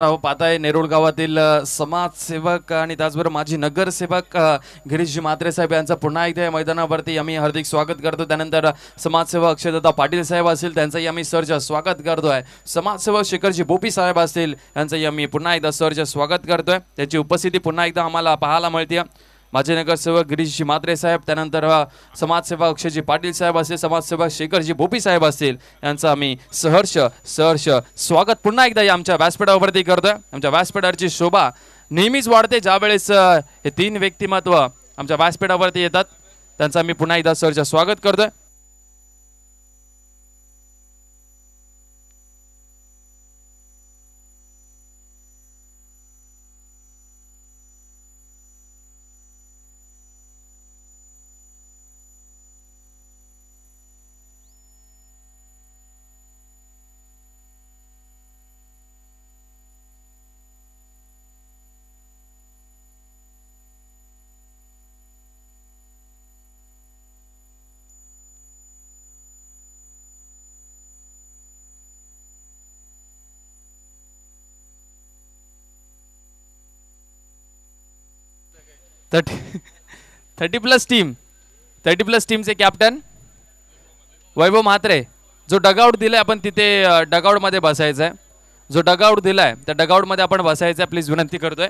पाहताय नेरुळ गावातील समाजसेवक आणि त्याचबरोबर माजी नगरसेवक गिरीशजी म्हात्रे साहेब यांचं पुन्हा एकदा या मैदानावरती आम्ही हार्दिक स्वागत करतो। त्यानंतर समाजसेवक अक्षयदादा पाटील साहेब असतील त्यांचंही आम्ही सरच स्वागत करतोय। समाजसेवक शेखरजी बोपी साहेब असतील यांचंही आम्ही पुन्हा एकदा सरच स्वागत करतोय। त्याची उपस्थिती पुन्हा एकदा आम्हाला पाहायला मिळते। माजी नगरसेवक गिरीशजी म्हात्रे साहेब, त्यानंतर समाजसेवक अक्षयजी पाटील साहेब असतील, समाजसेवक शेखरजी बोपी साहेब असतील यांचं आम्ही सहर्ष स्वागत पुन्हा एकदा या आमच्या व्यासपीठावरती करतोय। आमच्या व्यासपीठाची शोभा नेहमीच वाढते ज्यावेळेस हे तीन व्यक्तिमत्व आमच्या व्यासपीठावरती येतात, त्यांचं आम्ही पुन्हा एकदा सहर्ष स्वागत करतोय। 30+ टीमचे कॅप्टन वैभव म्हात्रे, जो डगआउट दिलाय आपण तिथे डगआउट मध्ये बसायचं आहे। जो डगआउट दिलाय त्या डगआउट मध्ये आपण बसायचं आहे, प्लीज विनंती करतोय।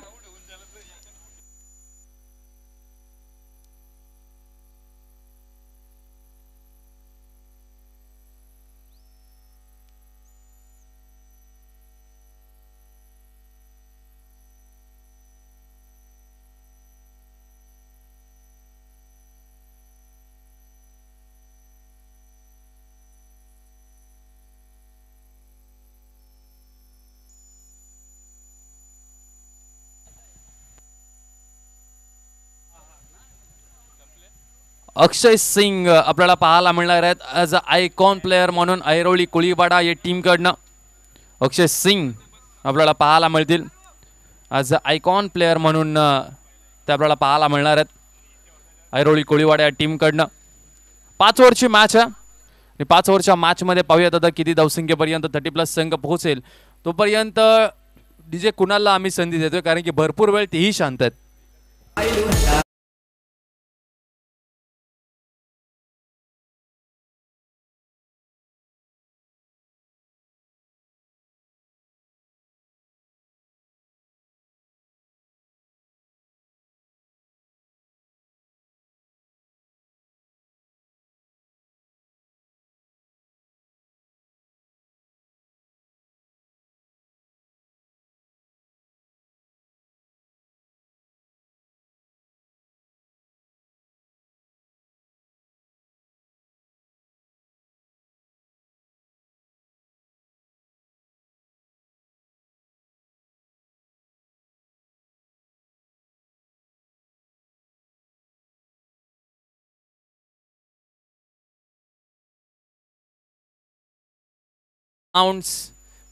अक्षय सिंग आपल्याला पाहायला मिळणार आहेत ॲज अ आयकॉन प्लेयर म्हणून ऐरोली कोळीवाडा या टीम कडनं। अक्षय सिंग आपल्याला पाहायला मिळतील ॲज अ आयकॉन प्लेयर म्हणून ते आपल्याला पाहायला मिळणार आहेत ऐरोली कोळीवाडा या टीम कडनं। 5 ओव्हरची मॅच आहे आणि 5 ओव्हरच्या मॅच मध्ये पाहूयात आता किती धावसंख्येपर्यंत 30+ संघ पोहोचेल। तोपर्यंत डीजे कुणालला आम्ही संधी देतोय, कारण की भरपूर वेळ तेही शांत आहेत।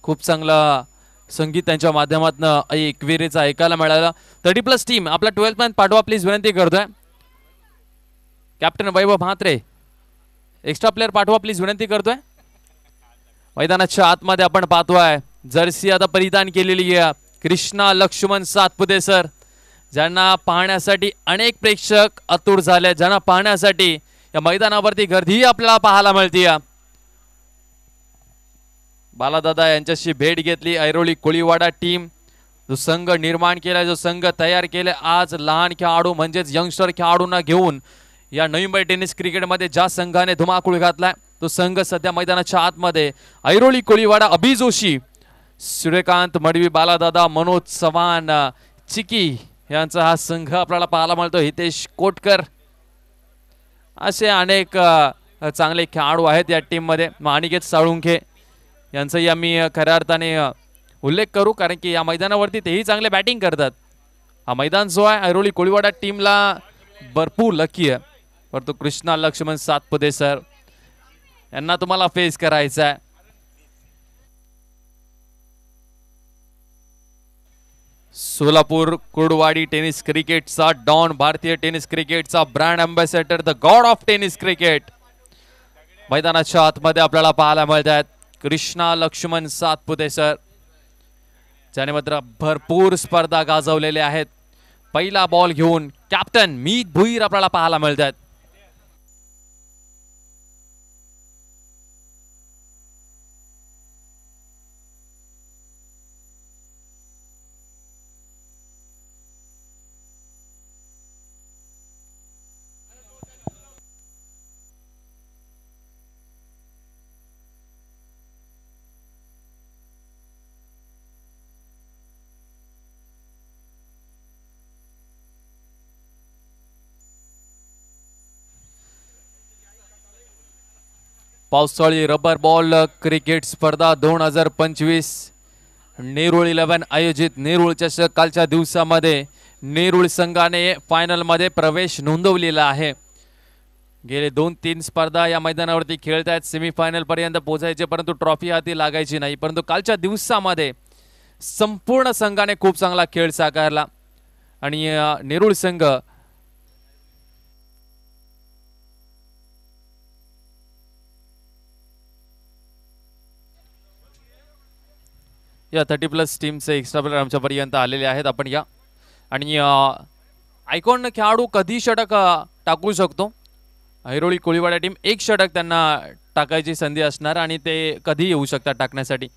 खूप चांगला संगीत त्यांच्या माध्यमातून एकविरेचा ऐकायला मिळाला। 30+ टीम आपला 12th मॅन पाठवा प्लीज विनंती करतोय। कॅप्टन वैभव म्हात्रे, एक्स्ट्रा प्लेयर पाठवा प्लीज विनंती करतोय। मैदानाच्या आतमध्ये आपण पाहतोय जर्सी आता परिधान केलेली आहे कृष्णा लक्ष्मण सातपुते सर, ज्यांना पाहण्यासाठी अनेक प्रेक्षक आतुर झाले, ज्यांना पाहण्यासाठी या मैदानावरती गर्दी आपल्याला पाहायला मिळते। बालादादा यांच्याशी भेट घेतली ऐरोली कोळीवाडा टीम, जो संघ निर्माण केला, जो संघ तयार केले आज लहान खेळाडू म्हणजेच यंगस्टर खेळाडूंना घेऊन या नवी मुंबई टेनिस क्रिकेटमध्ये ज्या संघाने धुमाकूळ घातलाय तो संघ सध्या मैदानाच्या आतमध्ये ऐरोली कोळीवाडा, अभि जोशी, सूर्यकांत मडवी, बालादादा, मनोज चव्हाण, चिकी यांचा हा संघ आपल्याला पाहायला मिळतो। हितेश कोटकर असे अनेक चांगले खेळाडू आहेत या टीम मध्ये। माणिकेत साळुंखे यांचाही आम्ही खऱ्या अर्थाने उल्लेख करू, कारण की या मैदानावरती तेही चांगले बॅटिंग करतात। हा मैदान जो आहे ऐरोली कोळीवाडा टीमला भरपूर लकी आहे, परंतु कृष्णा लक्ष्मण सातपुते सर यांना तुम्हाला फेस करायचं आहे। सोलापूर कुर्डवाडी टेनिस क्रिकेटचा डॉन, भारतीय टेनिस क्रिकेटचा brand ambassador, the god of tennis cricket मैदानाच्या आतमध्ये आपल्याला पाहायला मिळत आहेत कृष्णा लक्ष्मण सातपुते सर, ज्याने मात्र भरपूर स्पर्धा गाजवलेल्या आहेत. पहिला बॉल घेऊन कॅप्टन मीत भुईर आपल्याला पाहायला मिळतात. पावसाळी रबर बॉल क्रिकेट स्पर्धा 2025 नेरूळ 11 आयोजित नेरूळ चषक कालच्या दिवसामध्ये नेरूळ संघाने फायनल मध्ये प्रवेश नोंदवलेला आहे. गेले 2-3 स्पर्धा या मैदानावरती खेळत आहेत. सेमीफायनल पर्यंत पोहोचायचे परंतु ट्रॉफी हाती लागायची नाही. परंतु कालच्या दिवसामध्ये संपूर्ण संघाने खूप चांगला खेळ साकारला आणि नेरूळ संघ या 30+ टीमचे एक्स्ट्रा प्लेयर आमच्यापर्यंत आलेले आहेत. आपण या आणि आयकॉन खेळाडू कधी षटक टाकू शकतो. ऐरोळी कोळीवाडा टीम एक षटक त्यांना टाकायची संधी असणार आणि ते कधी येऊ शकतात टाकण्यासाठी.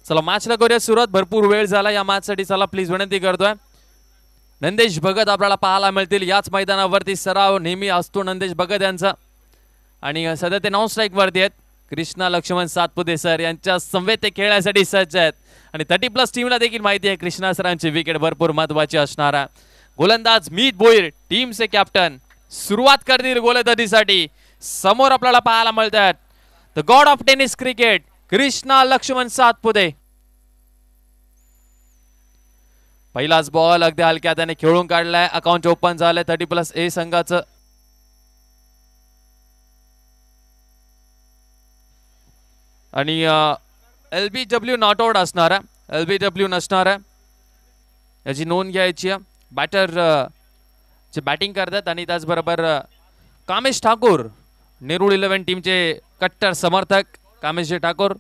चला मॅचला करूया सुरुवात. भरपूर वेळ झाला या मॅच साठी. चला प्लीज विनंती करतोय. नंदेश भगत आपल्याला पाहायला मिळतील याच मैदानावरती. सराव नेहमी असतो नंदेश भगत यांचा आणि सध्या ते नॉन स्ट्राईक वरती आहेत. कृष्णा लक्ष्मण सातपुते सर यांच्या समवेत ते खेळण्यासाठी सज्ज आहेत आणि 30+ टीमला देखील माहिती आहे कृष्णा सरांची विकेट भरपूर महत्वाची असणार आहे. गोलंदाज मीत भोईर टीमचे कॅप्टन सुरुवात करतील गोलंदाजीसाठी. समोर आपल्याला पाहायला मिळतात the god of tennis cricket Krishna Laxman Satpute. पहिलाच बॉल अगदी हलक्या त्याने खेळून काढलाय. अकाउंट ओपन झालंय 30+ संघाचं. आणि LBW नॉट आउट असणार आहे. LBW नसणार आहे याची नोंद घ्यायची. बॅटर जे बॅटिंग करतात आणि त्याचबरोबर कामेश ठाकूर नेरूळ 11 टीमचे कट्टर समर्थक कामेश ठाकूर.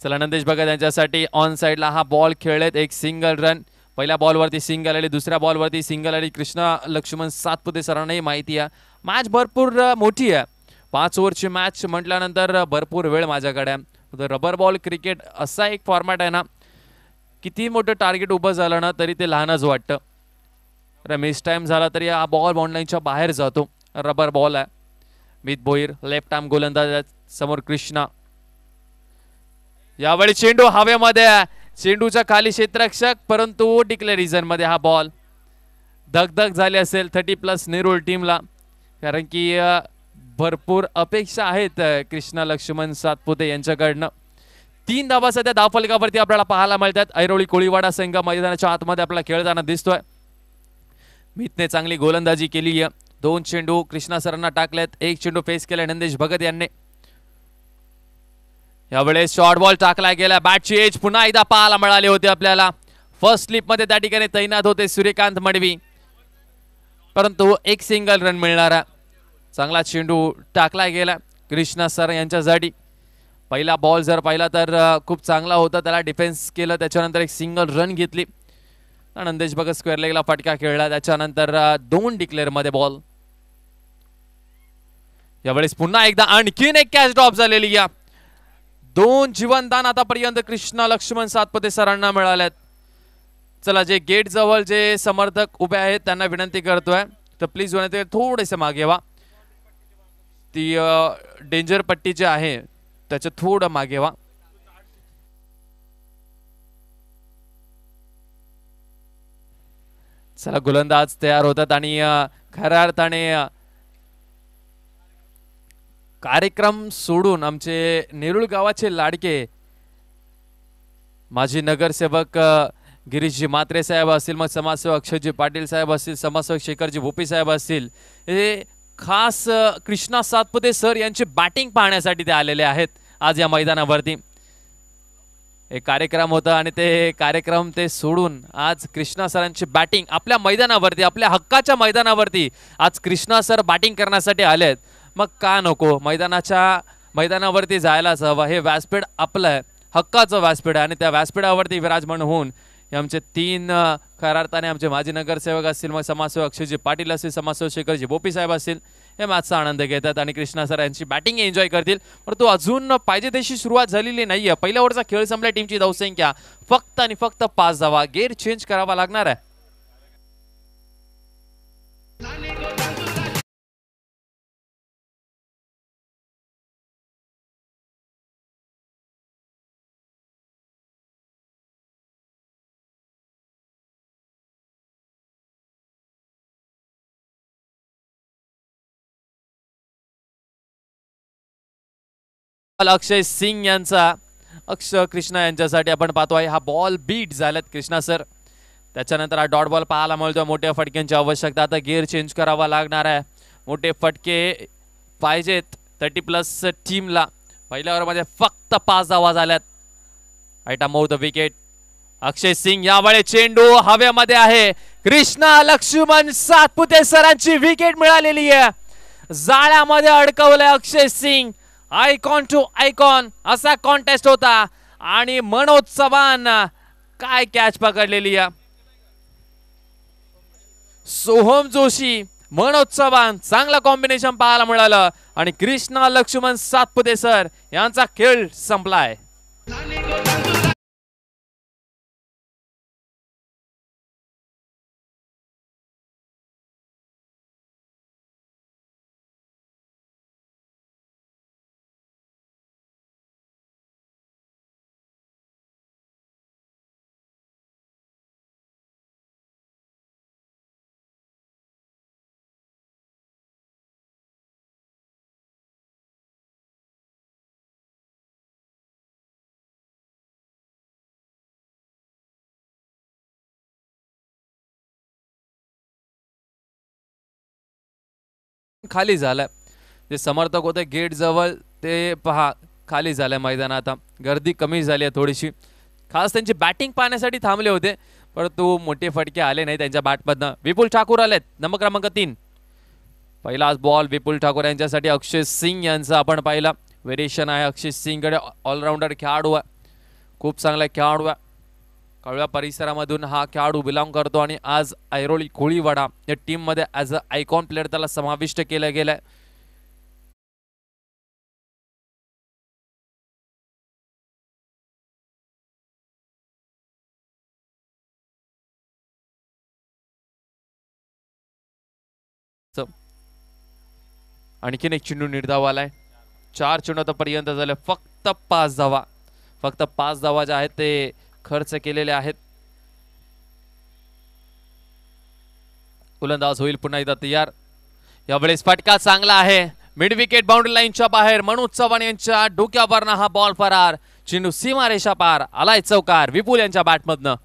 चला नंदेश भगत यांच्यासाठी ऑन साइडला हा बॉल खेळलेत. एक सिंगल रन. पहिल्या बॉलवरती सिंगल आली, दुसऱ्या बॉलवरती सिंगल आली. कृष्णा लक्ष्मण सातपुते सरांनाही माहिती आहे मॅच भरपूर मोठी आहे. 5 ओव्हरची मॅच म्हटल्यानंतर भरपूर वेळ माझ्याकडे आहे. रबर बॉल क्रिकेट असा एक फॉर्मॅट आहे ना, किती मोठं टार्गेट उभं झालं ना तरी ते लहानच वाटतं. मिस टाइम झाला तरी हा बॉल बॉन्डलाईनच्या बाहेर जातो. रबर बॉल आहे. मीत भोईर लेफ्ट आर्म गोलंदाज समोर कृष्णा. यावेळी चेंडू हवेमध्ये आहे. चेंडूच्या खाली क्षेत्ररक्षक परंतु डिक्लेरेशन मध्ये हा बॉल. धगधग झाली असेल 30+ नेरूळ टीमला कारण की भरपूर अपेक्षा आहेत कृष्णा लक्ष्मण सातपुते यांच्याकडनं. 3 धावा सध्या धावफलकावरती आपल्याला पाहायला मिळतात. ऐरोळी कोळीवाडा संघ मैदानाच्या आतमध्ये आपल्याला खेळताना दिसतोय. मीतने चांगली गोलंदाजी केली आहे. 2 चेंडू कृष्णा सरांना टाकलेत. 1 चेंडू फेस केला नंदेश भगत यांनी. यावेळेस शॉर्ट बॉल टाकला गेला. बॅटची एज पुन्हा एकदा पाहायला मिळाली होती आपल्याला. फर्स्ट स्लिप मध्ये त्या ठिकाणी तैनात होते सूर्यकांत मडवी परंतु एक सिंगल रन मिळणारा. चांगला चेंडू टाकला गेला कृष्णा सर यांच्यासाठी. पहिला बॉल जर पाहिला तर खूप चांगला होता. त्याला डिफेन्स केलं. त्याच्यानंतर एक सिंगल रन घेतली. नंदेश भगत स्क्वेअर लेगला फटका खेळला. त्याच्यानंतर 2 डिक्लेअर मध्ये बॉल. यावेळेस पुन्हा एकदा आणखीन एक कॅच ड्रॉप झालेली आहे. 2 जीवनदान आतापर्यंत कृष्णा लक्ष्मण सातपुते सरांना मिळालेत. चला जे गेट जवळ जे समर्थक उभे आहेत त्यांना विनंती करतोय तर प्लीज विनंती थोडेसे मागे व्हा. ती डेंजर पट्टी जी आहे त्याच्या थोडं मागे व्हा. चला गोलंदाज तयार होतात आणि खऱ्या अर्थाने कार्यक्रम सोडून आमचे नेरूळ गावाचे लाडके माजी नगरसेवक गिरीशजी मात्रे साहेब असतील, मग समाजसेवक अक्षयजी पाटील साहेब असतील, समाजसेवक शेखरजी भोपी साहेब असतील, हे खास कृष्णा सातपुते सर यांची बॅटिंग पाहण्यासाठी ते आलेले आहेत आज या मैदानावरती. एक कार्यक्रम होता आणि ते कार्यक्रम ते सोडून आज कृष्णा सरांची बॅटिंग आपल्या मैदानावरती, आपल्या हक्काच्या मैदानावरती आज कृष्णा सर बॅटिंग करण्यासाठी आलेत. मग का नको, मैदानावरती जायलाच हवं. हे व्यासपीठ आपलं आहे, हक्काचं व्यासपीठ आहे आणि त्या व्यासपीठावरती विराजमान होऊन हे आमचे तीन खऱ्या अर्थाने आमचे माजी नगरसेवक असतील, मग समाजसेवक अक्षयजी पाटील असतील, समाजसेवक शेखरजी बोपी साहेब असतील, हे मॅचचा आनंद घेतात आणि कृष्णा सर यांची बॅटिंग एन्जॉय करतील. परंतु अजून पाहिजे तशी सुरुवात झालेली नाहीये. पहिल्या ओव्हरचा खेळ संपला. टीमची धावसंख्या फक्त आणि फक्त 5 धावा. गेअर चेंज करावा लागणार आहे. अक्षय सिंग यांचा कृष्णा यांच्यासाठी आपण पाहतोय. हा बॉल बीट झाल्यात कृष्णा सर. त्याच्यानंतर हा डॉट बॉल पाहायला मिळतो. मोठ्या फटक्यांची आवश्यकता. आता गिअर चेंज करावा लागणार आहे. मोठे फटके पाहिजेत 30+ टीमला. पहिल्या ओव्हरमध्ये फक्त 5 धावा झाल्यात. राईट अमाउंट द विकेट. अक्षय सिंग यावेळी चेंडू हवेमध्ये आहे. कृष्णा लक्ष्मण सातपुते सरांची विकेट मिळालेली आहे. जाळ्यामध्ये अडकवलंय अक्षय सिंग. आयकॉन टू आयकॉन असा कॉन्टेस्ट होता आणि मनोज चव्हाण काय कॅच पकडलेली आहे. सोहम जोशी, मनोज चव्हाण चांगला कॉम्बिनेशन पाहायला मिळालं आणि कृष्णा लक्ष्मण सातपुते सर यांचा खेळ संपलाय. खाली झालाय. जे समर्थक होते गेट जवळ ते पहा खाली झालंय मैदान. आता गर्दी कमी झाली आहे थोडीशी. खास त्यांची बॅटिंग पाहण्यासाठी थांबले होते, परंतु मोठे फटके आले नाही त्यांच्या बॅटमधनं. विपुल ठाकूर आलेत नंबर क्रमांक 3. पहिलाच बॉल विपुल ठाकूर यांच्यासाठी. अक्षय सिंग यांचा आपण पाहिला. व्हेरिएशन आहे अक्षय सिंगकडे. ऑलराऊंडर खेळाडू आहे, खूप चांगला खेळाडू आहे. कळव्या परिसरामधून हा खेळाडू बिलॉंग करतो आणि आज ऐरोली कोळीवाडा या टीममध्ये ॲज अ आयकॉन प्लेअर त्याला समाविष्ट केलं गेलंय. आणखीन एक चेंडू निर्धाव आलाय. 4 चेंडू आतापर्यंत झाले. फक्त 5 धावा. फक्त 5 धावा ज्या आहेत ते खर्च केलेले आहेत. गोलंदाज होईल पुन्हा एकदा तयार. यावेळेस फटका चांगला आहे. मिड विकेट बाउंड्री लाईनच्या बाहेर. मनोज चव्हाण यांच्या डोक्यावरनं हा बॉल फरार. चेंडू सीमारेषा पार. आलाय चौकार विपुल यांच्या बॅटमधनं.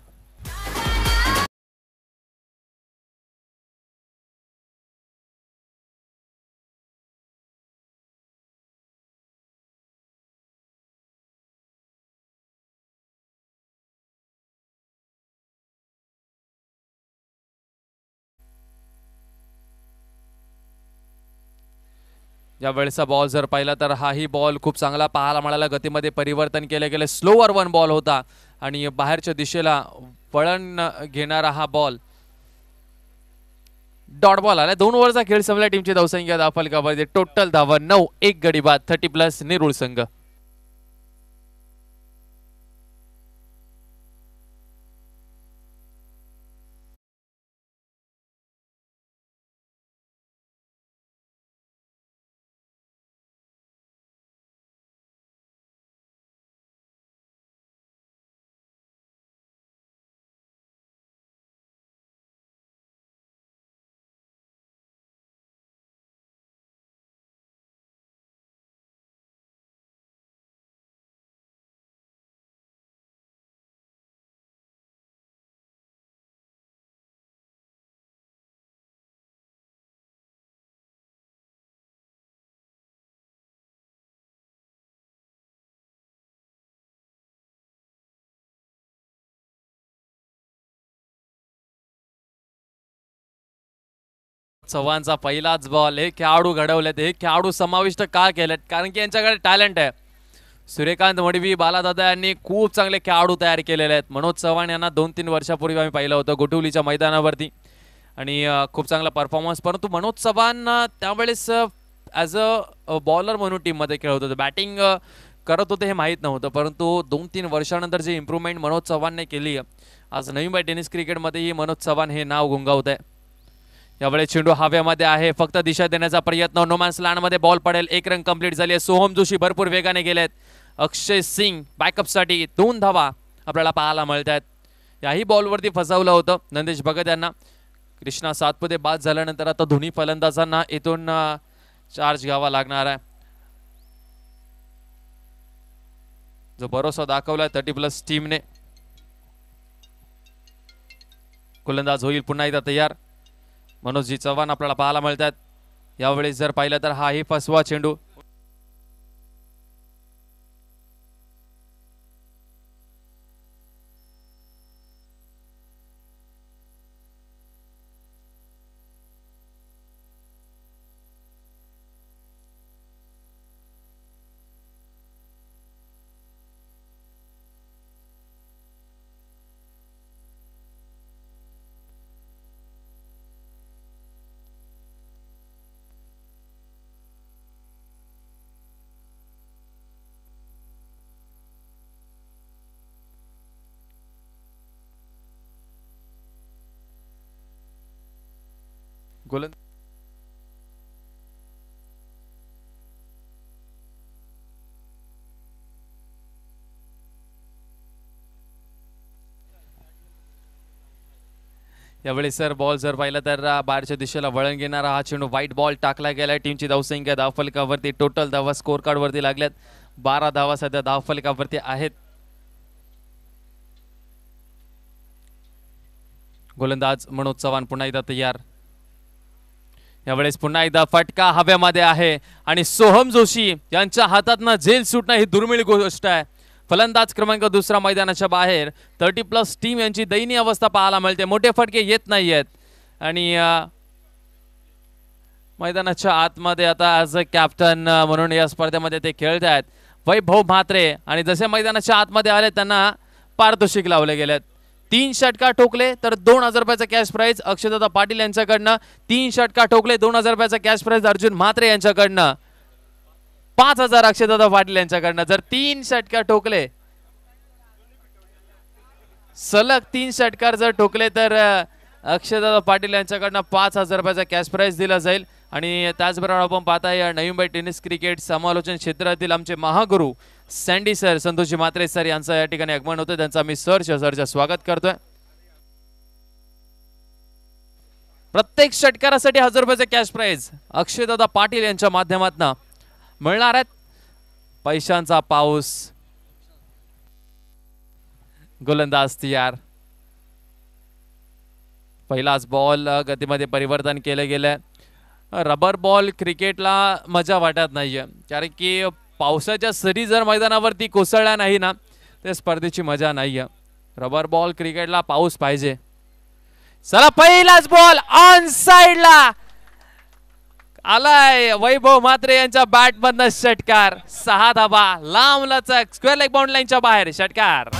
या वेळेचा बॉल जर पाहिला तर हाही बॉल खूप चांगला पाहायला मिळाला. गतीमध्ये परिवर्तन केले गेले. स्लोअर 1 बॉल होता आणि बाहेरच्या दिशेला वळण घेणारा हा बॉल डॉट बॉल आला. 2 ओव्हरचा खेळ संपला. टीमची धावसंख्या 10 फलकामध्ये. टोटल धावा 9. 1 गडी बाद. 30+ निरुळ संघ. चव्हाणचा पहिलाच बॉल. हे खेळाडू घडवलेत, हे खेळाडू समाविष्ट का केलेत? कारण की यांच्याकडे टॅलेंट आहे. सूर्यकांत मडवी, बालादादा यांनी खूप चांगले खेळाडू तयार केलेले आहेत. मनोज चव्हाण यांना 2-3 वर्षापूर्वी आम्ही पाहिलं होतं गोटुलीच्या मैदानावरती आणि खूप चांगला परफॉर्मन्स. परंतु मनोज चव्हाण त्यावेळेस ॲज अ बॉलर म्हणून टीममध्ये खेळत होते, बॅटिंग करत होते हे माहीत नव्हतं. परंतु 2-3 वर्षानंतर जी इम्प्रूव्हमेंट मनोज चव्हाणने केली आज नवी मुंबई टेनिस क्रिकेटमध्येही मनोज चव्हाण हे नाव गुंगावत आहे. यावेळेस चेंडू हवेमध्ये आहे, फक्त दिशा देण्याचा प्रयत्न. नोमॅन्स लँडमध्ये बॉल पडेल. 1 रन कंप्लीट झाली आहे. सोहम जोशी भरपूर वेगाने गेलेत. अक्षय सिंग बॅकअपसाठी 2 धावा आपल्याला पाहायला मिळत आहेत. याही बॉलवरती फसवलं होतं नंदेश भगत यांना. कृष्णा सातपुते बाद झाल्यानंतर आता दोन्ही फलंदाजांना इथून चार्ज घ्यावा लागणार आहे. जो भरोसा दाखवलाय 30+ टीमने. गोलंदाज होईल पुन्हा एकदा तयार. मनोजजी चव्हाण आपल्याला पाहायला मिळतात. यावेळेस जर पाहिलं तर हाही फसवा चेंडू. गोलंदाज यावेळी सर बॉल जर पाहिलं तर बाहेरच्या दिशेला वळण घेणारा हा चेंडू व्हाईट बॉल टाकला गेलाय. टीमची धावसंख्या धावफलकावरती टोटल धावा स्कोर कार्ड वरती लागल्यात. 12 धावा सध्या धावफलकावरती आहेत. गोलंदाज मनोज चव्हाण पुन्हा एकदा तयार. यावेळेस पुन्हा एकदा फटका हवेमध्ये आहे आणि सोहम जोशी यांच्या हातातनं झेल सुटणं ही दुर्मिळ गोष्ट आहे. फलंदाज क्रमांक 2 मैदानाच्या बाहेर. 30+ टीम यांची दयनीय अवस्था पाहायला मिळते. मोठे फटके येत नाहीयेत आणि मैदानाच्या आतमध्ये आता ॲज अ कॅप्टन म्हणून या स्पर्धेमध्ये ते खेळत आहेत वैभव म्हात्रे. आणि जसे मैदानाच्या आतमध्ये आले त्यांना पारितोषिक लावले गेलेत. 3 षटकार ठोकले तर 2000 रुपयाचा कॅश प्राइज अक्षयदादा पाटील यांच्याकडनं. 3 षटकार ठोकले 2000 रुपयाचा कॅश प्राइज अर्जुन म्हात्रे यांच्याकडनं. 5000 अक्षयदादा पाटील यांच्याकडनं. जर 3 षटकार ठोकले सलग 3 षटकार जर ठोकले तर अक्षयदादा पाटील यांच्याकडनं 5000 रुपयाचा कॅश प्राइज दिला जाईल. आणि त्याचबरोबर आपण पाहता या नवी मुंबई टेनिस क्रिकेट समालोचन क्षेत्रातील आमचे Mahaguru sandy sir, Santoshji Mhatre sir यांचं या ठिकाणी आगमन होतं. त्यांचा मी सरचं स्वागत करतोय. प्रत्येक षटकारासाठी 1000 रुपयाचा कॅश प्राइज अक्षयदादा पाटील यांच्या माध्यमातून मिळणार आहेत. पैशांचा पाऊस. गोलंदाज तयार. पहिलाच बॉल गतीमध्ये परिवर्तन केलं गेलंय. रबर बॉल क्रिकेटला मजा वाटत नाहीये, कारण की पावसाच्या सरी जर मैदानावरती कोसळल्या नाही ना ते स्पर्धेची मजा नाहीये. रबर बॉल क्रिकेटला पाऊस पाहिजे. चला पहिलाच बॉल ऑन साइडला आलाय. वैभव म्हात्रे यांच्या बॅट मधनं षटकार. 6 धावा लांब लचक स्क्वेअर लेग बाउंड लाईनच्या बाहेर षटकार.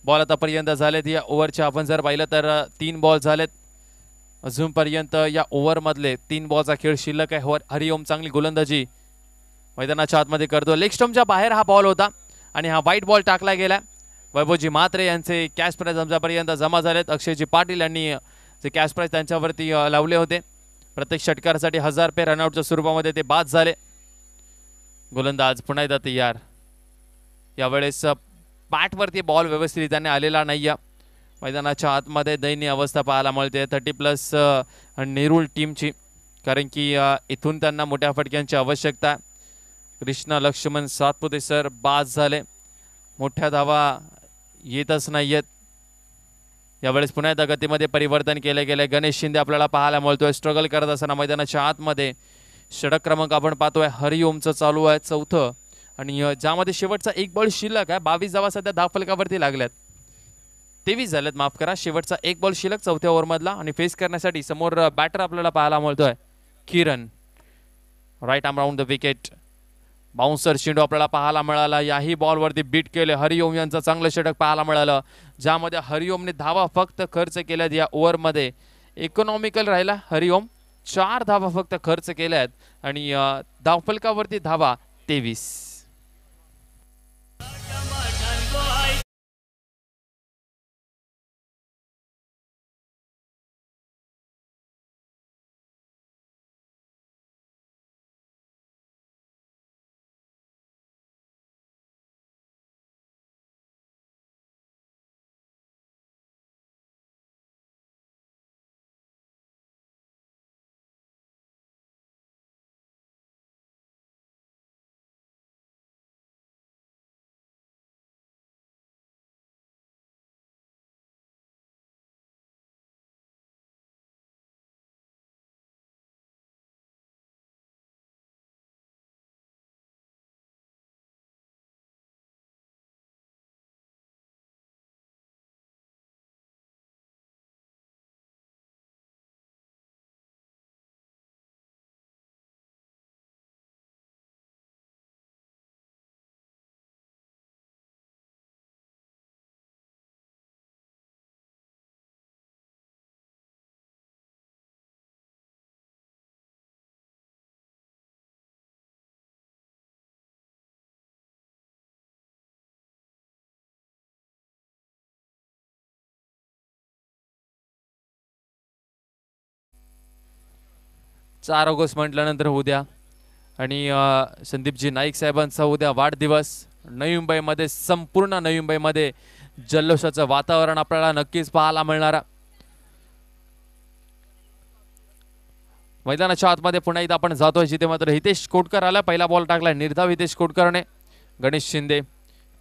बॉल आतापर्यंत झालेत या ओव्हरच्या आपण जर पाहिलं तर 3 बॉल झालेत अजूनपर्यंत या ओव्हरमधले 3 बॉलचा खेळ शिल्लक आहे. हरिओम चांगली गोलंदाजी मैदानाच्या आतमध्ये करतो. लेग स्टंपच्या बाहेर हा बॉल होता आणि हा वाईट बॉल टाकला गेला. वैभवजी म्हात्रे यांचे कॅश प्राइज आमच्यापर्यंत जमा झालेत. अक्षयजी पाटील यांनी जे कॅश प्राइज त्यांच्यावरती लावले होते. प्रत्येक षटकारासाठी 1000 रुपये रनआउटच्या स्वरूपामध्ये ते बाद झाले. गोलंदाज पुन्हा एकदा तयार. यावेळेस बॅटवरती बॉल व्यवस्थितरित्याने आलेला नाही. मैदानाच्या आतमध्ये दयनीय अवस्था पाहायला मिळते 30+ नेरूळ टीमची, कारण की इथून त्यांना मोठ्या फटक्यांची आवश्यकता. कृष्णा लक्ष्मण सातपुते सर बाद झाले. मोठ्या धावा येतच नाही आहेत. यावेळेस पुन्हा एकदा गतीमध्ये परिवर्तन केले गेले. गणेश शिंदे आपल्याला पाहायला मिळतोय स्ट्रगल करत असताना मैदानाच्या आतमध्ये. षटक क्रमांक आपण पाहतोय हरिओमचं चालू आहे 4थं आणि ज्यामध्ये शेवटचा 1 बॉल शिल्लक आहे. 22 धावा सध्या धावफलकावरती लागल्यात. 23 झालेत, माफ करा. शेवटचा 1 बॉल शिल्लक 4थ्या ओव्हरमधला आणि फेस करण्यासाठी समोर बॅटर आपल्याला पाहायला मिळतोय Kiran. Right arm round the wicket. Bouncer चेंडू आपल्याला पाहायला मिळाला. याही बॉलवरती बीट केले. हरिओम यांचं चांगलं षटक पाहायला मिळालं, ज्यामध्ये हरिओमने धावा फक्त खर्च केल्यात या ओव्हरमध्ये. इकॉनॉमिकल राहिला हरिओम. 4 धावा फक्त खर्च केल्यात आणि धावफलकावरती धावा 23. चार ऑगस्ट म्हटल्यानंतर उद्या आणि संदीपजी नाईक साहेबांचा उद्या वाढदिवस. नवी मुंबईमध्ये, संपूर्ण नवी मुंबईमध्ये जल्लोषाचं वातावरण आपल्याला नक्कीच पाहायला मिळणार. मैदानाच्या आतमध्ये पुन्हा एकदा आपण जातोय, जिथे मात्र हितेश कोटकर आला. पहिला बॉल टाकला निर्धाव हितेश कोटकरने. गणेश शिंदे.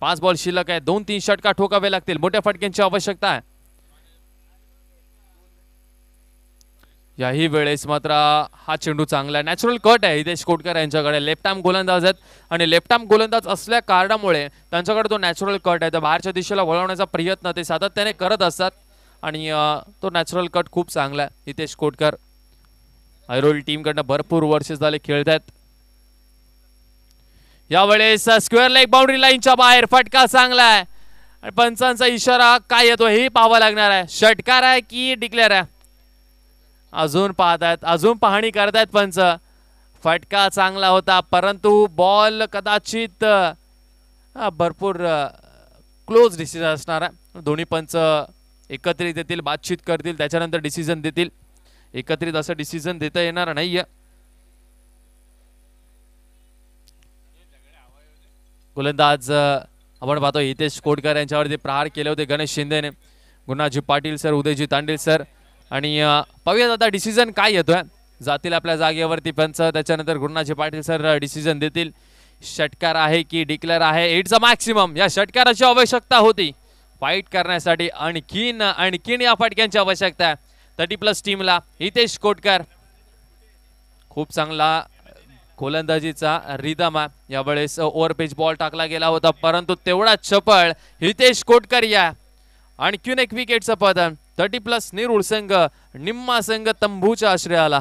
5 बॉल शिल्लक आहे. 2-3 षटका ठोकावे लागतील. मोठ्या फटक्यांची आवश्यकता आहे. याही वेळेस मात्र हा चेंडू चांगला. नॅचरल कट आहे हितेश कोटकर यांच्याकडे. लेफ्ट आर्म गोलंदाज आहेत आणि लेफ्ट आर्म गोलंदाज असल्या कारणामुळे त्यांच्याकडे तो नॅचरल कट आहे. तर बाहेरच्या दिशेला वळवण्याचा प्रयत्न ते सातत्याने करत असतात आणि तो नॅचरल कट खूप चांगला आहे. हितेश कोटकर ऐरोली टीमकडनं भरपूर वर्ष झाले खेळत आहेत. यावेळेस स्क्वेअर लेग बाउंड्री लाईनच्या बाहेर फटका चांगला आहे आणि पंचांचा इशारा काय येतो हे पाहावं लागणार आहे. षटकार आहे की डिक्लेअर आहे अजून पाहतायत, अजून पाहणी करतायत पंच. फटका चांगला होता परंतु बॉल कदाचित भरपूर क्लोज डिसिजन असणार आहे. दोन्ही पंच एकत्रित येतील, बातचीत करतील, त्याच्यानंतर डिसिजन देतील. एकत्रित असं डिसिजन देता येणार नाहीये. गोलंदाज आपण पाहतो हितेश कोटकर यांच्यावरती प्रहार केले होते गणेश शिंदेने. गुणाजी पाटील सर, उदयजी तांडेल सर आणि पाहूयात आता डिसिजन काय येतोय. जातील आपल्या जागेवरती पंच, त्याच्यानंतर गुणाजी पाटील सर डिसिजन देतील. षटकार आहे की डिक्लेअर आहे. It's a maximum. या षटकाराची आवश्यकता होती फाईट करण्यासाठी. आणखीन या फटक्यांची आवश्यकता आहे 30+ टीमला. हितेश कोटकर खूप चांगला गोलंदाजीचा रिदम आहे. यावेळेस ओव्हरपेच बॉल टाकला गेला होता परंतु तेवढा चपळ हितेश कोटकर या. आणखीन एक विकेटचं पतन. 30+ नेरूळ संघ निम्मा संघ तंबूच्या आश्रयाला.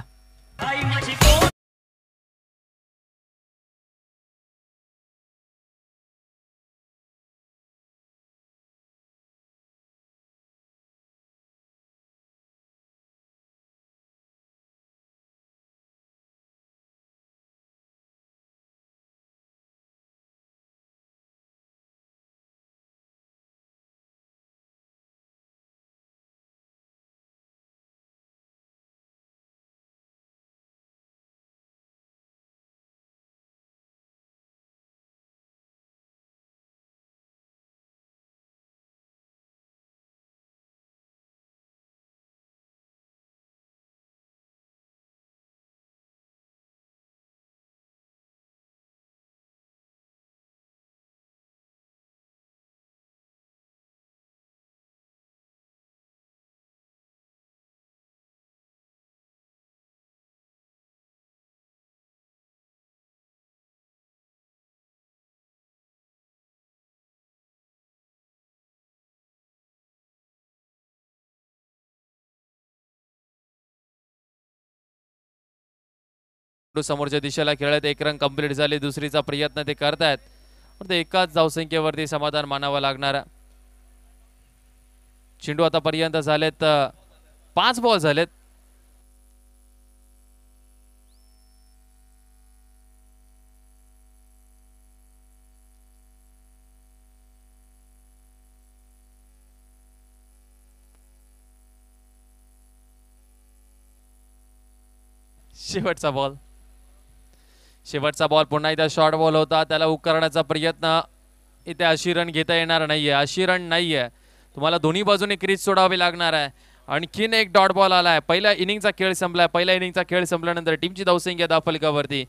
समोरच्या दिशेला खेळत एक रन कंप्लीट झाली, दुसरीचा प्रयत्न ते करतायत, पण एकाच धावसंख्येवरती समाधान मानावं लागणार. चेंडू आतापर्यंत झालेत 5 बॉल झालेत. शेवटचा बॉल पुन्हा एकदा शॉर्ट बॉल होता, त्याला उकरण्याचा प्रयत्न. इथे अशी रन घेता येणार नाहीये, अशी रन नाहीये, तुम्हाला दोन्ही बाजूने क्रीज सोडावी लागणार आहे. आणखीन एक डॉट बॉल आलाय. पहिल्या इनिंगचा खेळ संपलाय. पहिल्या इनिंगचा खेळ संपल्यानंतर टीमची धावसंख्या धावफलकावरती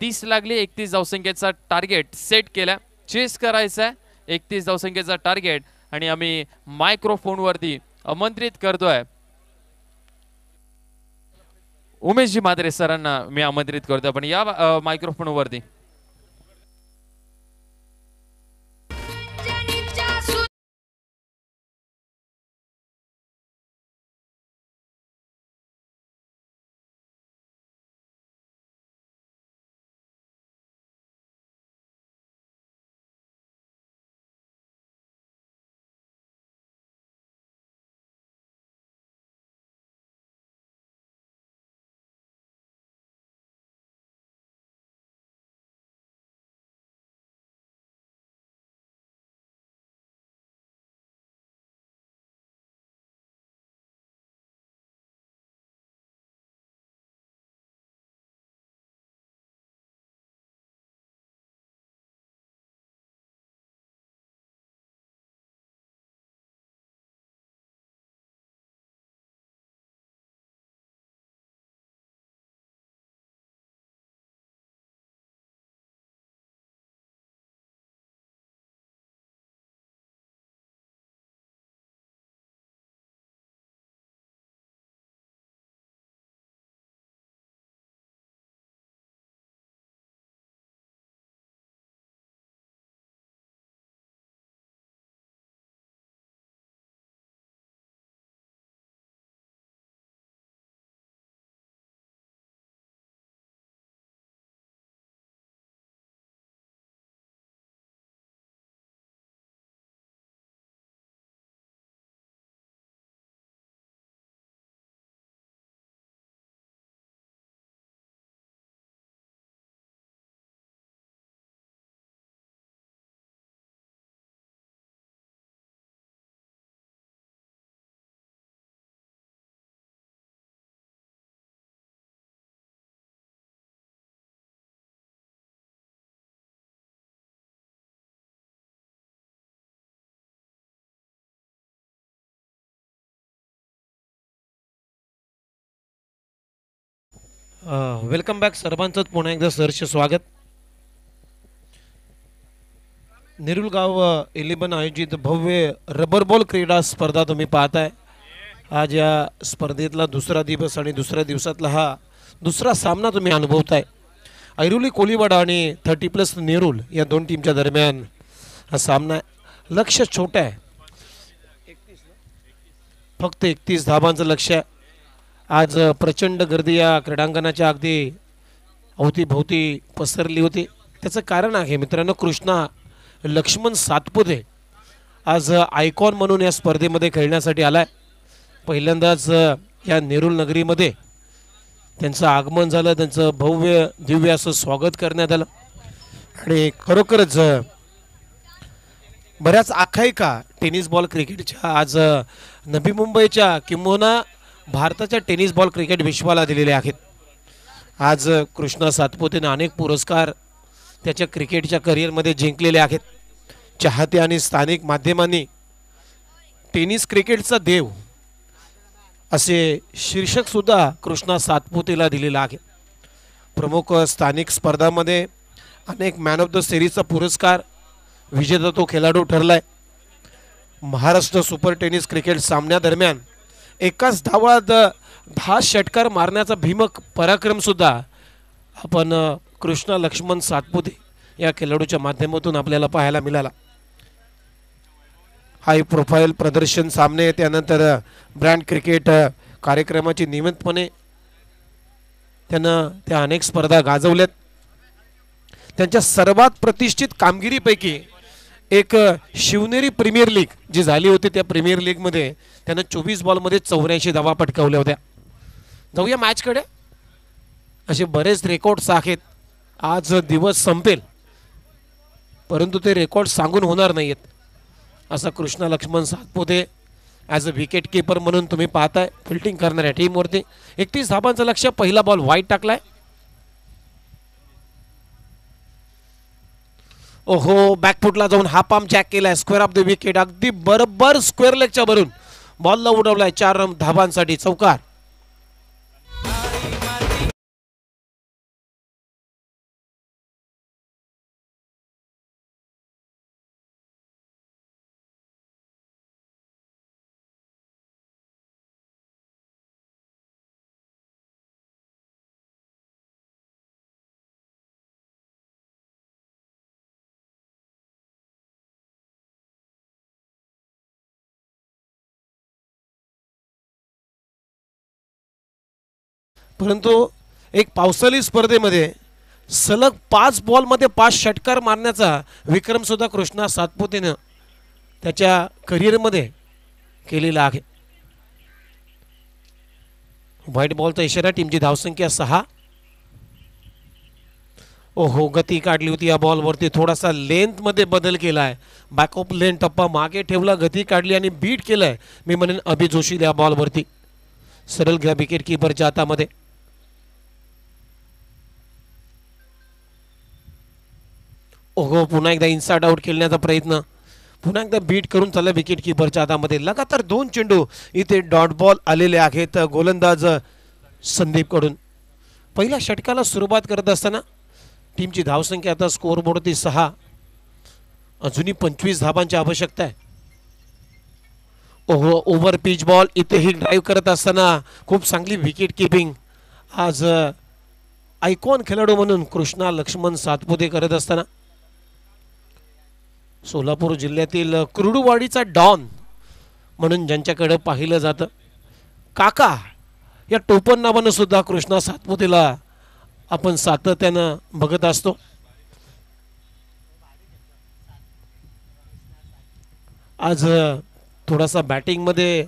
30 लागली. 31 धावसंख्येचा टार्गेट सेट केला, चेस करायचा आहे 31 धावसंख्येचा टार्गेट. आणि आम्ही मायक्रोफोनवरती आमंत्रित करतोय उमेशजी मात्रे सरांना, मी आमंत्रित करतोय. पण या मायक्रोफोनवरती वेलकम बॅक. सर्वांचं पुन्हा एकदा सरचे स्वागत. नेरुल गाव 11 आयोजित भव्य रबर बॉल क्रीडा स्पर्धा तुम्ही पाहताय. आज या स्पर्धेतला दुसरा दिवस आणि दुसऱ्या दिवसातला हा दुसरा सामना तुम्ही अनुभवताय. ऐरोली कोलीवाडा आणि 30+ नेरुल या दोन टीमच्या दरम्यान हा सामना. लक्ष छोटं आहे, फक्त 31 धाबांचं लक्ष आहे. आज प्रचंड गर्दी या क्रीडांगणाच्या अगदी अवतीभोवती पसरली होती. त्याचं कारण आहे मित्रांनो, कृष्णा लक्ष्मण सातपुते आज आयकॉन म्हणून या स्पर्धेमध्ये खेळण्यासाठी आलाय. पहिल्यांदाच या नेरुल नगरीमध्ये त्यांचं आगमन झालं, त्यांचं भव्य दिव्य असं स्वागत करण्यात आलं. आणि खरोखरच बऱ्याच आख्यायिका टेनिस बॉल क्रिकेटच्या आज नवी मुंबईच्या किंबहुना भारताच्या टेनिस बॉल क्रिकेट विश्वाला दिलेले आहेत. आज कृष्णा सातपुतेने अनेक पुरस्कार त्याच्या क्रिकेटच्या करिअरमध्ये जिंकलेले आहेत. चाहते आणि स्थानिक माध्यमांनी टेनिस क्रिकेटचा देव असे शीर्षक सुद्धा कृष्णा सातपुतेला दिलेला आहे. प्रमुख स्थानिक स्पर्धांमध्ये अनेक मॅन ऑफ द सिरीजचा पुरस्कार विजेता तो खेळाडू ठरलाय. महाराष्ट्र सुपर टेनिस क्रिकेट सामन्यादरम्यान एकाच धावात 10 षटकार मारण्याचा भीमक पराक्रम सुद्धा आपण कृष्णा लक्ष्मण सातपुते या खेळाडूच्या माध्यमातून आपल्याला पाहायला मिळाला. हाय प्रोफाईल प्रदर्शन सामने, त्यानंतर ब्रँड क्रिकेट कार्यक्रमाची नियमितपणे त्यानं त्या अनेक स्पर्धा गाजवल्यात. त्यांच्या सर्वात प्रतिष्ठित कामगिरीपैकी एक शिवनेरी प्रीमियर लीग जी झाली होती, त्या प्रीमियर लीगमध्ये त्यानं 24 बॉलमध्ये 84 धावा पटकावल्या होत्या. जाऊया मॅचकडे. असे बरेच रेकॉर्ड्स आहेत. आज दिवस संपेल परंतु ते रेकॉर्ड सांगून होणार नाहीत. असा Krishna Laxman Satpute as a wicket keeper म्हणून तुम्ही पाहताय फिल्डिंग करणाऱ्या टीमवरती 31 धाबांचं लक्ष. पहिला बॉल वाईट टाकलाय. ओहो, बॅकफुटला जाऊन हा पाम जॅक केलाय. Square of the wicket. अगदी बरोबर स्क्वेअर लेगच्या भरून बॉलला उडवलाय. 4 धाबांसाठी चौकार. परंतु एक पावसाळी स्पर्धेमध्ये सलग 5 बॉलमध्ये 5 षटकार मारण्याचा विक्रम सुद्धा कृष्णा सातपुतेनं त्याच्या करिअरमध्ये केलेला आहे. व्हाईट बॉलचा इशारा. टीमची धावसंख्या 6. ओहो, गती काढली होती या बॉलवरती. थोडासा लेंथमध्ये बदल केलाय. बॅक ऑफ लेन टप्पा मागे ठेवला, गती काढली आणि बीट केलंय. मी म्हणेन अभि जोशी या बॉलवरती. सरळ घ्या विकेट कीपरच्या हातामध्ये. ओहो, पुन्हा एकदा इनसाइड आउट खेळण्याचा प्रयत्न. पुन्हा एकदा बीट करून चालला विकेट कीपरच्या हातामध्ये. लगातार 2 चेंडू इथे डॉट बॉल आलेले आहेत गोलंदाज संदीपकडून. पहिल्या षटकाला सुरुवात करत असताना टीमची धावसंख्या आता स्कोअरबोर्डवरती 6. अजूनही 25 धाबांची आवश्यकता आहे. ओहो, ओव्हर पिच बॉल. इथेही ड्राईव्ह करत असताना खूप चांगली विकेट किपिंग आज आयकॉन खेळाडू म्हणून कृष्णा लक्ष्मण सातपुते करत असताना. सोलापूर जिल्ह्यातील कुर्डुवाडीचा डॉन म्हणून ज्यांच्याकडे पाहिलं जातं, काका या टोपण नावानं सुद्धा कृष्णा सातपुतेला आपण सातत्यानं बघत असतो. आज थोडासा बॅटिंगमध्ये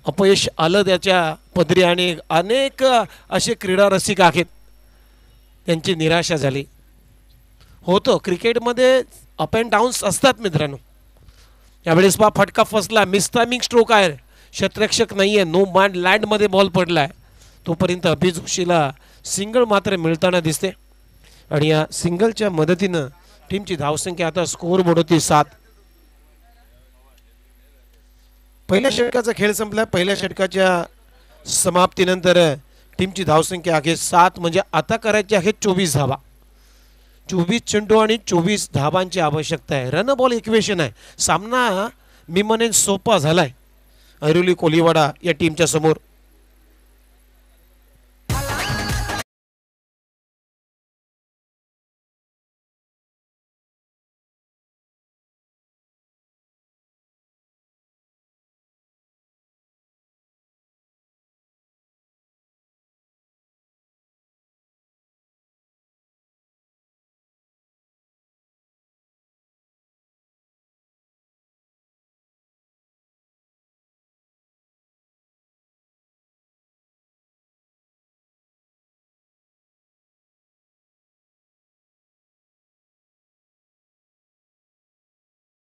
अपयश आलं त्याच्या पदरी आणि अनेक असे क्रीडा रसिक आहेत त्यांची निराशा झाली. होतं क्रिकेटमध्ये अप अँड डाऊन्स असतात मित्रांनो. यावेळेस पहा फटका फसला. मिसटायमिंग स्ट्रोक आहे. क्षेत्ररक्षक नाही आहे. नो मॅन लँडमध्ये बॉल पडलाय. तोपर्यंत अभि जोशीला सिंगल मात्र मिळताना दिसते आणि या सिंगलच्या मदतीनं टीमची धावसंख्या आता स्कोअरबोर्डवरती 7. पहिल्या षटकाचा खेळ संपला. पहिल्या षटकाच्या समाप्तीनंतर टीमची धावसंख्या आहे 7. म्हणजे आता करायची आहे 24 धावा. 24 चेंडू आणि 24 धाबांची आवश्यकता आहे. रन बॉल इक्वेशन आहे. सामना मी म्हणेन सोपा झालाय ऐरोली कोलीवाडा या टीमच्या समोर.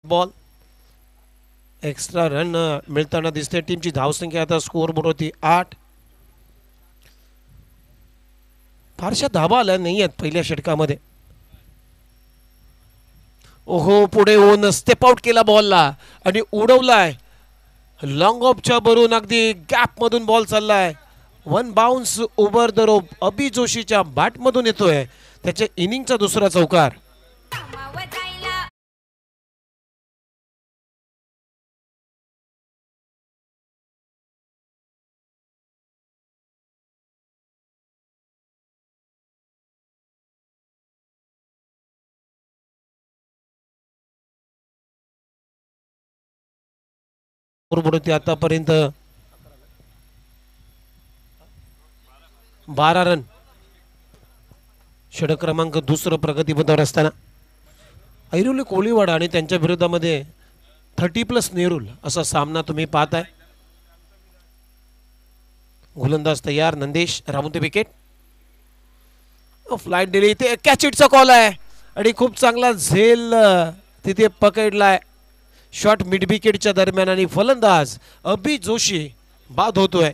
बॉल एक्स्ट्रा रन मिळताना दिसते. टीमची धावसंख्या आता स्कोअरबोर्डवरती 8. फारशा धाबा आल्या नाही आहेत पहिल्या षटकामध्ये. ओहो, पुढे ओन स्टेप आउट केला बॉलला आणि उडवलाय. लॉंग ऑफच्या भरून अगदी गॅप मधून बॉल चाललाय. 1 बाउन्स ओव्हर द रोप. अभि जोशीच्या बॅटमधून येतोय. त्याच्या इनिंगचा दुसरा चौकार. आतापर्यंत 12 रन षटक क्रमांक दुसरं प्रगतीपथावर असताना ऐरोली कोळीवाडा आणि त्यांच्या विरोधामध्ये 30+ नेरुल असा सामना तुम्ही पाहताय. गोलंदाज तयार, नंदेश रामूते विकेट. फ्लाइट दिली, ते कॅच इटचा कॉल आहे आणि खूप चांगला झेल तिथे पकडलाय शॉट मिड विकेटच्या दरम्यान आणि फलंदाज अभि जोशी बाद होतोय.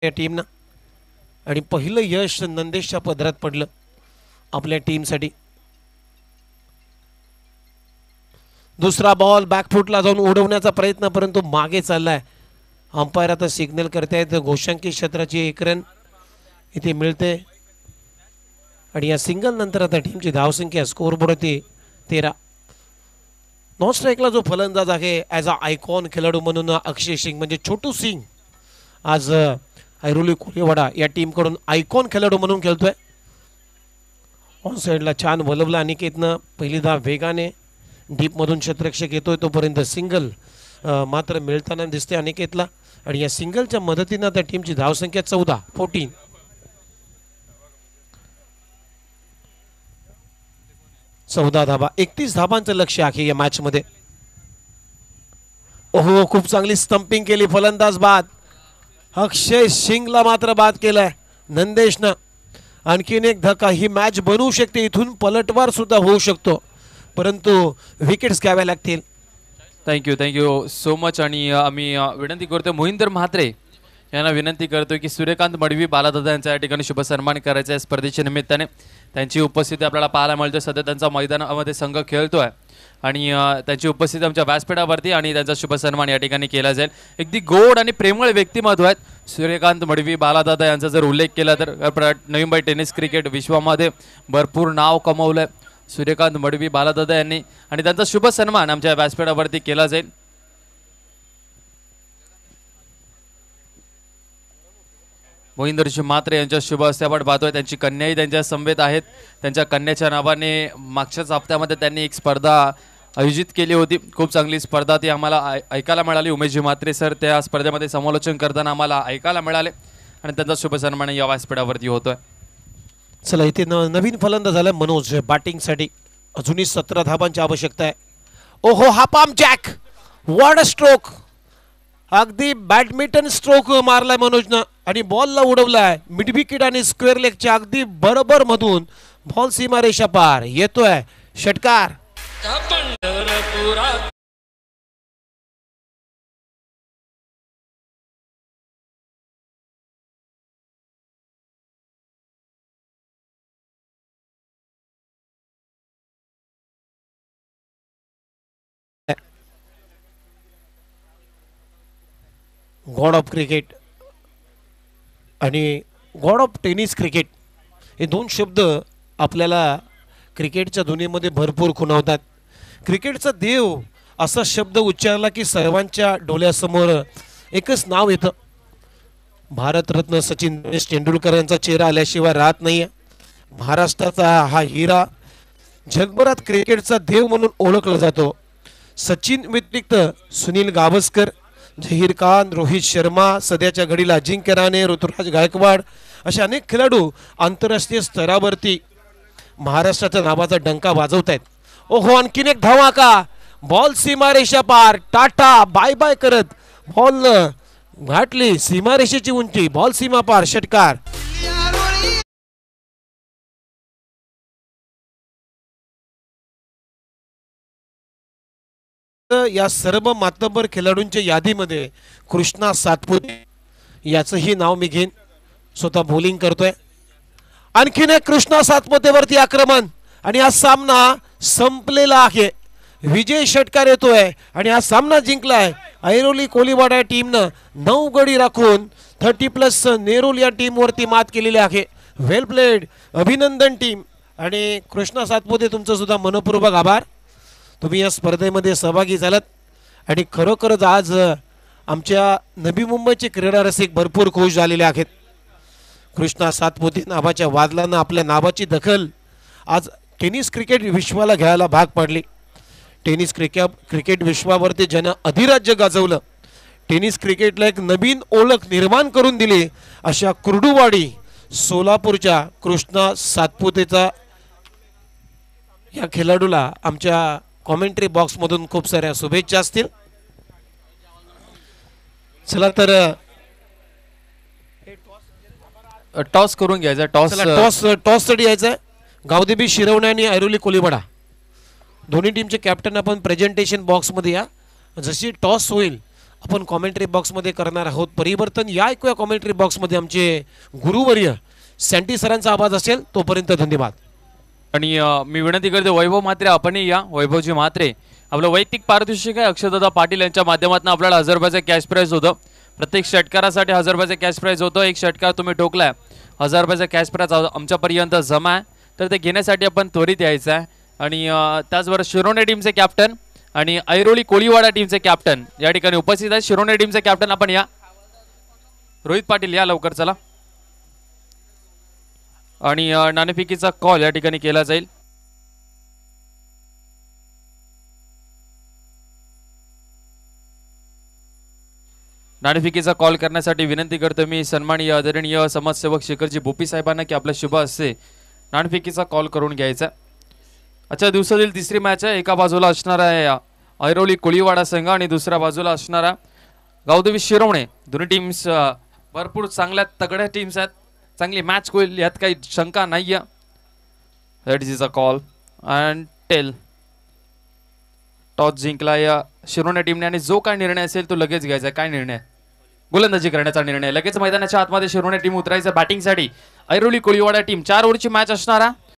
या टीमनं आणि पहिलं यश नंदेशच्या पदरात पडलं आपल्या टीमसाठी. दुसरा बॉल बॅकफुटला जाऊन उडवण्याचा प्रयत्न, परंतु मागे चाललाय. अंपायर आता सिग्नल करतायत घोषांकी क्षेत्राची 1 रन इथे मिळते आणि या सिंगल नंतर आता टीमची धावसंख्या स्कोअरबोर्डवरती 13. नॉन स्ट्राईकला जो फलंदाज आहे ॲज अ आयकॉन खेळाडू म्हणून अक्षय सिंग म्हणजे छोटू सिंग आज ऐरोली कोळीवाडा या टीमकडून आयकॉन खेळाडू म्हणून खेळतोय. ऑन साईडला छान वलवला अनिकेतनं, पहिली धाव वेगाने डीपमधून क्षेत्ररक्षक येतोय तोपर्यंत सिंगल मात्र मिळताना दिसते अनिकेतला आणि या सिंगलच्या मदतीनं त्या टीमची धावसंख्या 14. 14 धावा, 31 धावांचं लक्ष्य आहे या मॅच मध्ये. ओहो, खूप चांगली स्टंपिंग केली, फलंदाज बाद. अक्षय सिंगला मात्र बाद केलाय नंदेशनं. आणखीन एक धक्का, ही मॅच बनवू शकते, इथून पलटवार सुद्धा होऊ शकतो, परंतु विकेट्स घ्याव्या लागतील. Thank you so much. आणि आम्ही विनंती करतोय मोहिंदर म्हात्रे यांना विनंती करतोय की सूर्यकांत मडवी बालादादा यांचा या ठिकाणी शुभ सन्मान करायचा आहे स्पर्धेच्या निमित्ताने. त्यांची उपस्थिती आपल्याला पाहायला मिळते. सध्या त्यांचा मैदानामध्ये संघ खेळतोय आणि त्यांची उपस्थिती आमच्या व्यासपीठावरती आणि त्यांचा शुभ सन्मान या ठिकाणी केला जाईल. अगदी गोड आणि प्रेमळ व्यक्तिमत्व आहेत सूर्यकांत मडवी बालादादा यांचा जर उल्लेख केला तर नवी मुंबई टेनिस क्रिकेट विश्वामध्ये भरपूर नाव कमवलंय सूर्यकांत मडवी बालादादा यांनी आणि त्यांचा शुभ सन्मान आमच्या व्यासपीठावरती केला जाईल. मोहिंदरजी म्हात्रे यांच्या शुभ हस्ते आपण पाहतोय. त्यांची कन्याही त्यांच्या समवेत आहेत. त्यांच्या कन्याच्या नावाने मागच्याच हप्त्यामध्ये त्यांनी एक स्पर्धा आयोजित केली होती. खूप चांगली स्पर्धा ती आम्हाला ऐकायला मिळाली. उमेशजी म्हात्रे सर त्या स्पर्धेमध्ये समालोचन करताना आम्हाला ऐकायला मिळाले आणि त्यांचा शुभ सन्मान या व्यासपीठावरती होतोय. चला, इथे नवीन फलंदाज झाला मनोज बॅटिंगसाठी. अजूनही 17 धावांची आवश्यकता आहे. ओहो, हा palm jack, what a stroke, अगदी बॅडमिंटन स्ट्रोक मारलाय मनोजनं आणि बॉलला उडवलाय मिड विकेट आणि स्क्वेअर लेगच्या अगदी बरोबर मधून. बॉल सीमारेषा पार येतोय, षटकार. गॉड ऑफ क्रिकेट आणि गॉड ऑफ टेनिस क्रिकेट हे दोन शब्द आपल्याला क्रिकेटच्या दुनियेमध्ये भरपूर खुणावतात. क्रिकेटचा देव असा शब्द उच्चारला की सर्वांच्या डोळ्यासमोर एकच नाव येतं, भारतरत्न सचिन तेंडुलकर यांचा चेहरा आल्याशिवाय राहत नाहीये. महाराष्ट्राचा हा हिरा जगभरात क्रिकेटचा देव म्हणून ओळखला जातो. सचिन व्यतिरिक्त सुनील गावस्कर, झहीर खान, रोहित शर्मा, सध्याच्या घडीला अजिंक्य रहाणे, ऋतुराज गायकवाड असे अनेक खेळाडू आंतरराष्ट्रीय स्तरावरती महाराष्ट्राच्या नावाचा डंका वाजवत आहेत. ओहो, आणखीन एक धमाका, बॉल सीमारेषा पार, टाटा बाय बाय करत बॉल गाठली सीमारेषेची उंची, बॉल सीमा पार, षटकार. या सर्व मातब्बर खेळाडूंच्या यादीमध्ये कृष्णा सातपुते याचंही नाव मी घेईन. स्वतः बॉलिंग करतोय. आणखीन एक कृष्णा सातपुतेवरती आक्रमण आणि हा सामना संपलेला आहे. विजय षटकार येतोय आणि हा सामना जिंकलाय ऐरोली कोळीवाडा टीमनं 9 गडी राखून 30+ नेरुल या टीमवरती मात केलेली आहे. वेल प्लेड, अभिनंदन टीम. आणि कृष्णा सातपुते तुमचं सुद्धा मनपूर्वक आभार. तुम्ही या स्पर्धेमध्ये सहभागी झालात आणि खरोखरच आज आमच्या नवी मुंबईचे क्रीडा रसिक भरपूर खुश झालेले आहेत. कृष्णा सातपुते नावाच्या वादलानं आपल्या नावाची दखल आज टेनिस क्रिकेट विश्वाला घ्यायला भाग पाडली. टेनिस क्रिकेट विश्वावरती ज्यानं अधिराज्य गाजवलं, टेनिस क्रिकेटला एक नवीन ओळख निर्माण करून दिली, अशा कुर्डुवाडी सोलापूरच्या कृष्णा सातपुतेचा या खेळाडूला आमच्या कॉमेंट्री बॉक्समधून खूप साऱ्या शुभेच्छा असतील. चला तर टॉस करून घ्यायचा. टॉससाठी यायचं आहे. गावदेवी शिरवणे आणि ऐरोली कोळीवाडा दोन्ही टीमचे कॅप्टन आपण प्रेझेंटेशन बॉक्समध्ये या. जशी टॉस होईल आपण कॉमेंट्री बॉक्समध्ये करणार आहोत. परिवर्तन या ऐकूया कॉमेंट्री बॉक्समध्ये आमचे गुरुवर्य सँटी सरांचा आवाज असेल. तोपर्यंत धन्यवाद. आणि मी विनंती करते वैभव म्हात्रे आपणही या. वैभवजी म्हात्रे आपलं वैयक्तिक पारितोषिक आहे. अक्षयदादा पाटील यांच्या माध्यमातून आपल्याला 1000 रुपयाचं कॅश प्राइज होतं. प्रत्येक षटकारासाठी 1000 रुपयाचं कॅश प्राइज होतं. एक षटकार तुम्ही ठोकलाय 1000 रुपयाचं कॅश प्राइज आमच्यापर्यंत जमा आहे. तर ते घेण्यासाठी आपण त्वरित यायचं आहे. आणि त्याचबरोबर शिरोणे टीमचे कॅप्टन आणि ऐरोली कोळीवाडा टीमचे कॅप्टन या ठिकाणी उपस्थित आहेत. शिरोणे टीमचे कॅप्टन आपण या. रोहित पाटील या लवकर चला. आणि नाणेफेकीचा कॉल या ठिकाणी केला जाईल. नाणेफेकीचा कॉल करण्यासाठी विनंती करतो मी सन्माननीय आदरणीय समाजसेवक शेखरजी बोपी साहेबांना की आपल्या शुभ हस्ते नाणेफेकीचा कॉल करून घ्यायचा. आजच्या दिवसातील तिसरी मॅच आहे. एका बाजूला असणार आहे ऐरोली कोळीवाडा संघ आणि दुसऱ्या बाजूला असणारा गावदेवी शिरवणे. दोन्ही टीम्स भरपूर चांगल्या तगड्या टीम्स आहेत. चांगली मॅच होईल यात काही शंका नाही आहे. That is a call and tail. Toss जिंकला या शिरोणे टीमने आणि जो काय निर्णय असेल तो लगेच घ्यायचा. काय निर्णय? गोलंदाजी करण्याचा निर्णय. लगेच मैदानाच्या आतमध्ये शिरोणे टीम उतरायचं बॅटिंगसाठी. ऐरोली कोळीवाडा टीम 4 ओव्हरची मॅच असणारा